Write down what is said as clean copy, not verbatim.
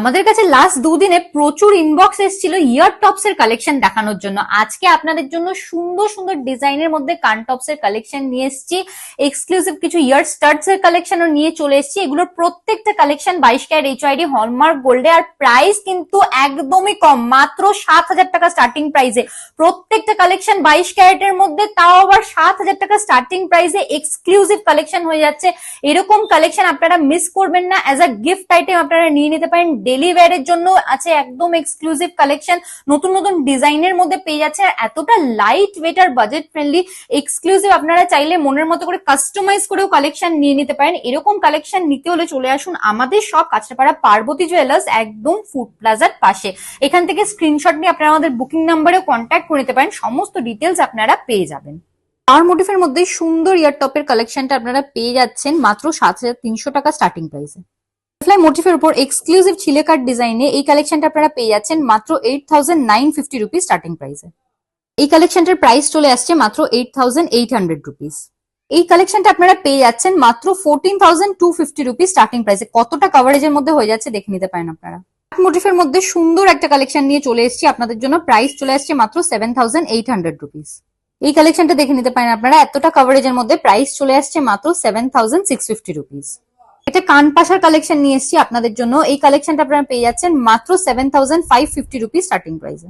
আমাদের কাছে লাস্ট দুদিনে প্রচুর ইনবক্স এসেছিল ইয়ার টপস এর কালেকশন দেখানোর জন্য। আজকে আপনাদের জন্য সুন্দর সুন্দর ডিজাইনের মধ্যে কান টপস এর কালেকশন নিয়ে এসেছি, এক্সক্লুসিভ কিছু ইয়ার স্টাডস এর কালেকশনও নিয়ে চলে এসেছি। এগুলোর প্রত্যেকটা কালেকশন 22 ক্যারেট এইচআইডি হলমার্ক গোল্ডে, আর প্রাইস কিন্তু একদমই কম, মাত্র 7,000 টাকা স্টার্টিং প্রাইসে। প্রত্যেকটা কালেকশন 22 ক্যারেটের মধ্যে, তাও আবার 7,000 টাকা স্টার্টিং প্রাইসে এক্সক্লুসিভ কালেকশন হয়ে যাচ্ছে। এরকম কালেকশন আপনারা মিস করবেন না, অ্যাজ আ গিফট আইটেম আপনারা নিয়ে নিতে পারেন। ডেলি ওয়্যারের জন্য আছে একদম এক্সক্লুসিভ কালেকশন, নতুন নতুন ডিজাইনের মধ্যে পেয়ে যাচ্ছে, আর এতটা লাইট ওয়েট আর বাজেট ফ্রেন্ডলি এক্সক্লুসিভ। আপনারা চাইলে মনের মতো করে কাস্টমাইজ করেও কালেকশন নিয়ে নিতে পারেন। এরকম কালেকশন নিতে হলে চলে আসুন আমাদের সব কাঁচরাপাড়া পার্বতী জুয়েলার্স, একদম ফুড প্লাজার পাশে। এখান থেকে স্ক্রিনশট নিয়ে আপনারা আমাদের বুকিং নাম্বারেও কন্ট্যাক্ট করে নিতে পারেন, সমস্ত ডিটেলস আপনারা পেয়ে যাবেন। আর মোটিফের মধ্যে সুন্দর ইয়ার টপের কালেকশনটা আপনারা পেয়ে যাচ্ছেন মাত্র 7,300 টাকা স্টার্টিং প্রাইসে। বাটারফ্লাই মোটিফের উপর এক্সক্লুসিভ ছিলে কাট ডিজাইনে এই কালেকশনটা আপনারা পেয়ে যাচ্ছেন মাত্র 8,950 রুপিস স্টার্টিং প্রাইসে। এই কালেকশনটার প্রাইস চলে আসছে মাত্র 8,800 রুপিস। এই কালেকশনটা আপনারা পেয়ে যাচ্ছেন মাত্র 14,250 রুপিস স্টার্টিং প্রাইসে। কতটা কভারেজের মধ্যে হয়ে যাচ্ছে দেখে নিতে পারেন আপনারা। মোটিফের মধ্যে সুন্দর একটা কালেকশন নিয়ে চলে এসেছি আপনাদের জন্য, প্রাইস চলে আসছে মাত্র 7,800 রুপিস। এই কালেকশনটা দেখে নিতে পারেন আপনারা, এতটা কভারেজের মধ্যে প্রাইস চলে আসছে মাত্র 7,650 রুপিস। এটা কান পাশার কালেকশন নিয়ে এসেছি আপনাদের জন্য, এই কালেকশনটা আপনারা পেয়ে যাচ্ছেন মাত্র 7,550 রুপিস স্টার্টিং প্রাইসে।